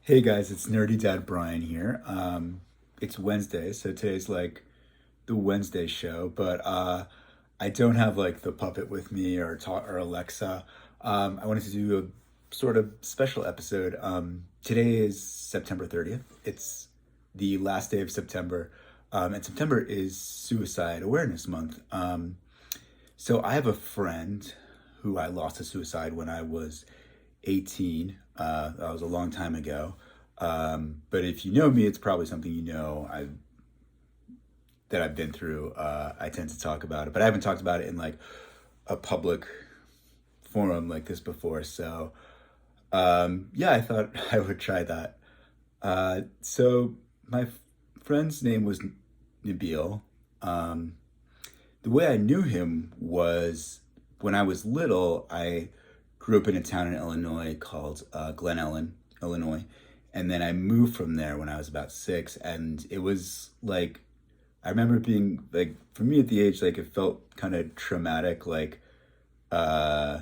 Hey guys, it's Nerdy Dad Brian here. It's Wednesday, so today's like the Wednesday show, but I don't have like the puppet with me or Alexa. I wanted to do a sort of special episode. Today is September 30th. It's the last day of September, and September is Suicide Awareness Month. So I have a friend who I lost to suicide when I was 18. That was a long time ago. But if you know me, it's probably something you know that I've been through. I tend to talk about it, but I haven't talked about it in like a public forum like this before. So yeah, I thought I would try that. So my friend's name was Nabil. Um, the way I knew him was when I was little. I grew up in a town in Illinois called Glen Ellen, Illinois. And then I moved from there when I was about six. And it was like, I remember being like, for me at the age, like it felt kind of traumatic. Like, uh,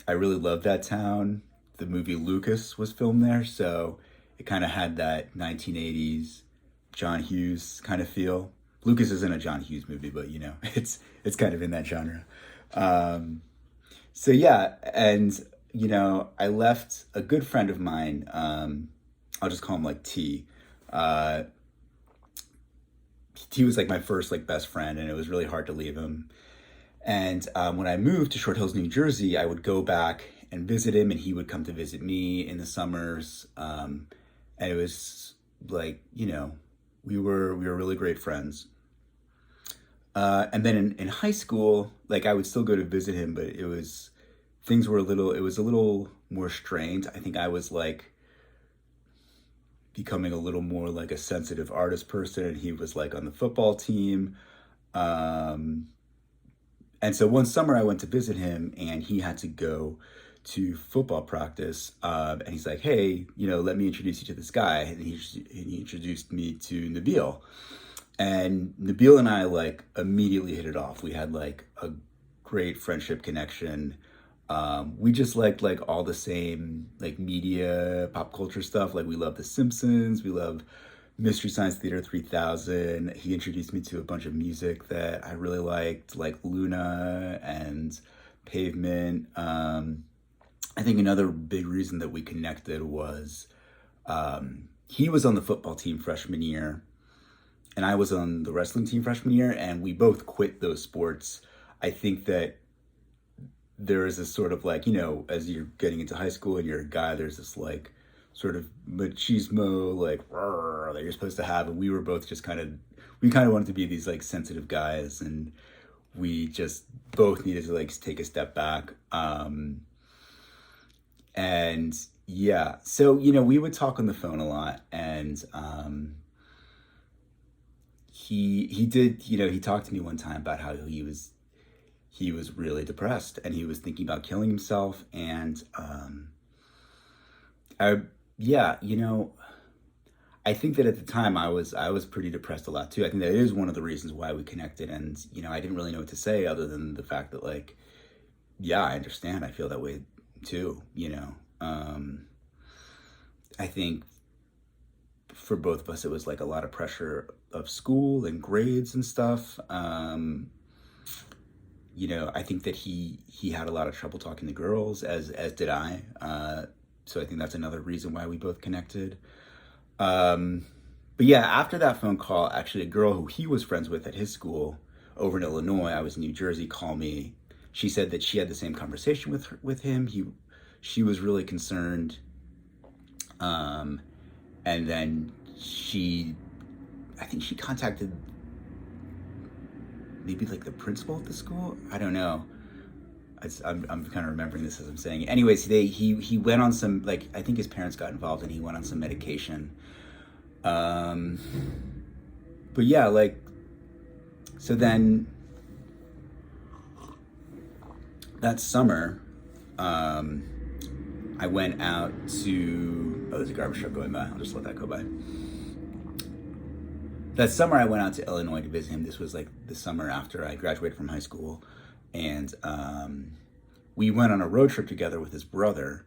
I really loved that town. The movie Lucas was filmed there. So it kind of had that 1980s John Hughes kind of feel. Lucas isn't a John Hughes movie, but you know, it's kind of in that genre. Um, so yeah, and I left a good friend of mine. I'll just call him like T. Uh, T was like my first like best friend, and it was really hard to leave him. And when I moved to Short Hills, New Jersey, I would go back and visit him, and he would come to visit me in the summers. And it was like we were really great friends. And then in high school, like I would still go to visit him, but it was a little more strained. I think I was like becoming a little more like a sensitive artist person, and he was like on the football team. Um, and so one summer I went to visit him, and he had to go to football practice. And he's like, "Hey, let me introduce you to this guy." And he introduced me to Nabil. And Nabil and I like immediately hit it off. We had like a great friendship connection. We just liked like all the same like media, pop culture stuff. Like we love The Simpsons. We love Mystery Science Theater 3000. He introduced me to a bunch of music that I really liked, like Luna and Pavement. I think another big reason that we connected was he was on the football team freshman year, and I was on the wrestling team freshman year, and we both quit those sports. I think that there is this sort of like, as you're getting into high school and you're a guy, there's this like sort of machismo, like, that you're supposed to have. And we were both just we kind of wanted to be these like sensitive guys, and we just both needed to like take a step back. And yeah, so, we would talk on the phone a lot, and he did, he talked to me one time about how he was really depressed, and he was thinking about killing himself. And I yeah, I think that at the time I was pretty depressed a lot too. I think that is one of the reasons why we connected. And I didn't really know what to say other than the fact that like, yeah, I understand, I feel that way too. I think for both of us it was like a lot of pressure of school and grades and stuff. I think that he had a lot of trouble talking to girls, as did I. So I think that's another reason why we both connected. But yeah, after that phone call, actually, a girl who he was friends with at his school over in Illinois, I was in New Jersey, called me. She said that she had the same conversation with him. She was really concerned. Um, and then I think she contacted maybe like the principal at the school. I don't know. I'm kind of remembering this as I'm saying it. Anyways, he went on some, like, I think his parents got involved, and he went on some medication. Um, but yeah, like, so then that summer, um, I went out to, oh, there's a garbage truck going by. I'll just let that go by. That summer I went out to Illinois to visit him. This was like the summer after I graduated from high school. And we went on a road trip together with his brother.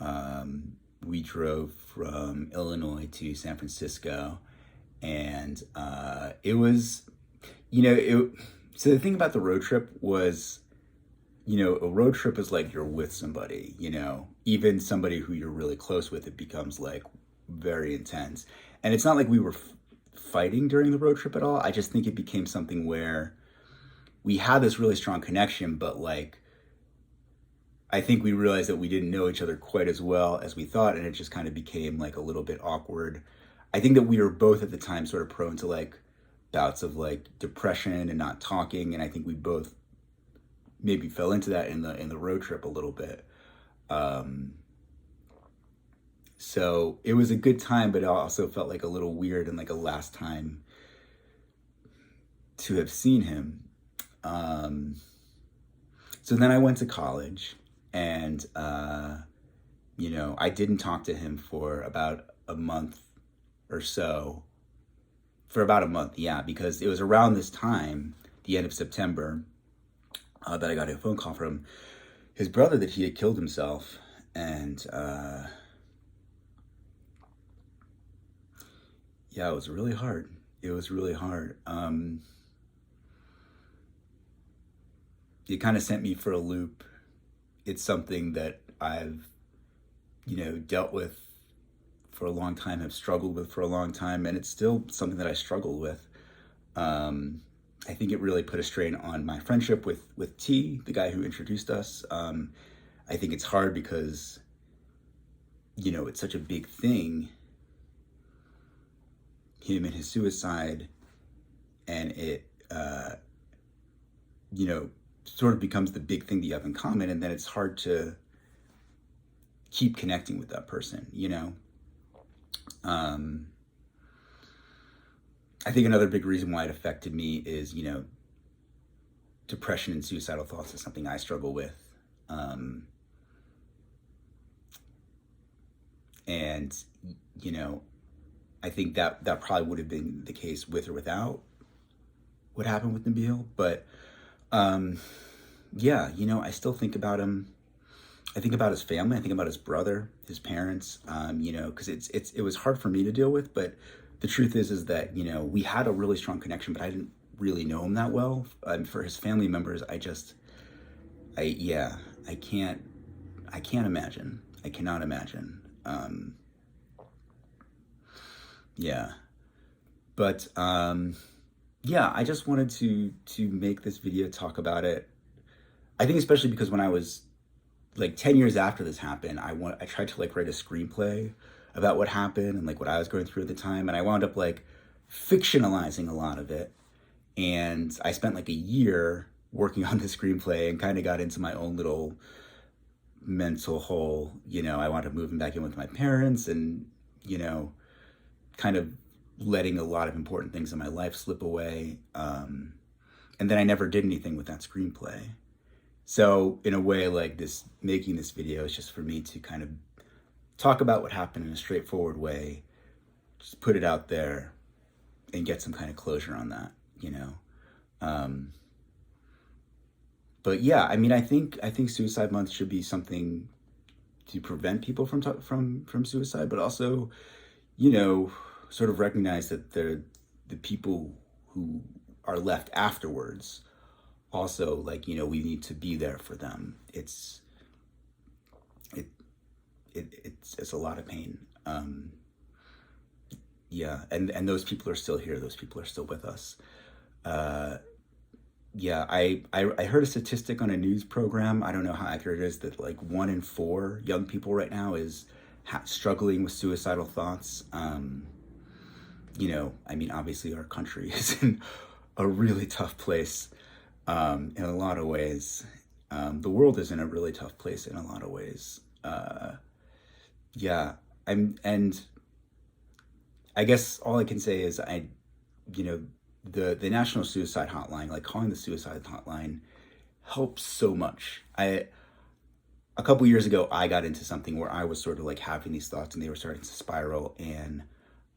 Um, we drove from Illinois to San Francisco, and it was, so the thing about the road trip was, a road trip is like you're with somebody, even somebody who you're really close with, it becomes like very intense. And it's not like we were fighting during the road trip at all. I just think it became something where we had this really strong connection, but like, I think we realized that we didn't know each other quite as well as we thought, and it just kind of became like a little bit awkward. I think that we were both at the time sort of prone to like bouts of like depression and not talking, and I think we both maybe fell into that in the road trip a little bit. So it was a good time, but it also felt like a little weird and like a last time to have seen him. So then I went to college, and I didn't talk to him for about a month or so. For about a month, yeah, because it was around this time, the end of September, that I got a phone call from his brother that he had killed himself, and yeah, it was really hard. It was really hard. It kind of sent me for a loop. It's something that I've, dealt with for a long time, have struggled with for a long time, and it's still something that I struggle with. I think it really put a strain on my friendship with T, the guy who introduced us. I think it's hard because, it's such a big thing, him and his suicide, and it, sort of becomes the big thing that you have in common, and then it's hard to keep connecting with that person, I think another big reason why it affected me is, depression and suicidal thoughts is something I struggle with. And, I think that probably would have been the case with or without what happened with Nabil. But, yeah, I still think about him. I think about his family. I think about his brother, his parents, because it was hard for me to deal with, but the truth is that, we had a really strong connection, but I didn't really know him that well. For his family members, I can't imagine. I cannot imagine. Yeah. But, yeah, I just wanted to make this video, talk about it. I think especially because when I was like 10 years after this happened, I tried to like write a screenplay about what happened and like what I was going through at the time, and I wound up like fictionalizing a lot of it. And I spent like a year working on the screenplay and kind of got into my own little mental hole. I wound up moving back in with my parents, and kind of letting a lot of important things in my life slip away. And then I never did anything with that screenplay. So in a way, like making this video is just for me to kind of talk about what happened in a straightforward way, just put it out there and get some kind of closure on that, But yeah, I mean, I think Suicide Month should be something to prevent people from suicide, but also, sort of recognize that the people who are left afterwards also, like, we need to be there for them. It's a lot of pain. Yeah, and those people are still here. Those people are still with us. Yeah, I heard a statistic on a news program. I don't know how accurate it is, that like 1 in 4 young people right now is struggling with suicidal thoughts. I mean, obviously our country is in a really tough place, in a lot of ways. The world is in a really tough place in a lot of ways. Yeah, and I guess all I can say is the National Suicide Hotline, like calling the suicide hotline, helps so much. A couple years ago, I got into something where I was sort of like having these thoughts and they were starting to spiral, and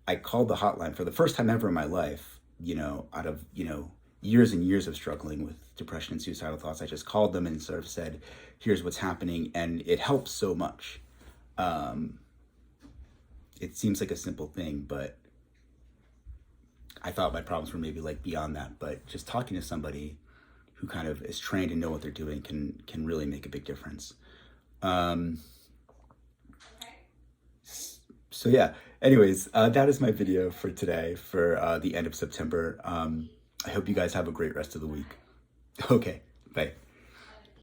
I called the hotline for the first time ever in my life, out of, years and years of struggling with depression and suicidal thoughts. I just called them and sort of said, here's what's happening. And it helps so much. it seems like a simple thing, but I thought my problems were maybe like beyond that. But just talking to somebody who kind of is trained and know what they're doing can really make a big difference. Um, so yeah. Anyways, that is my video for today for the end of September. I hope you guys have a great rest of the week. Okay, bye.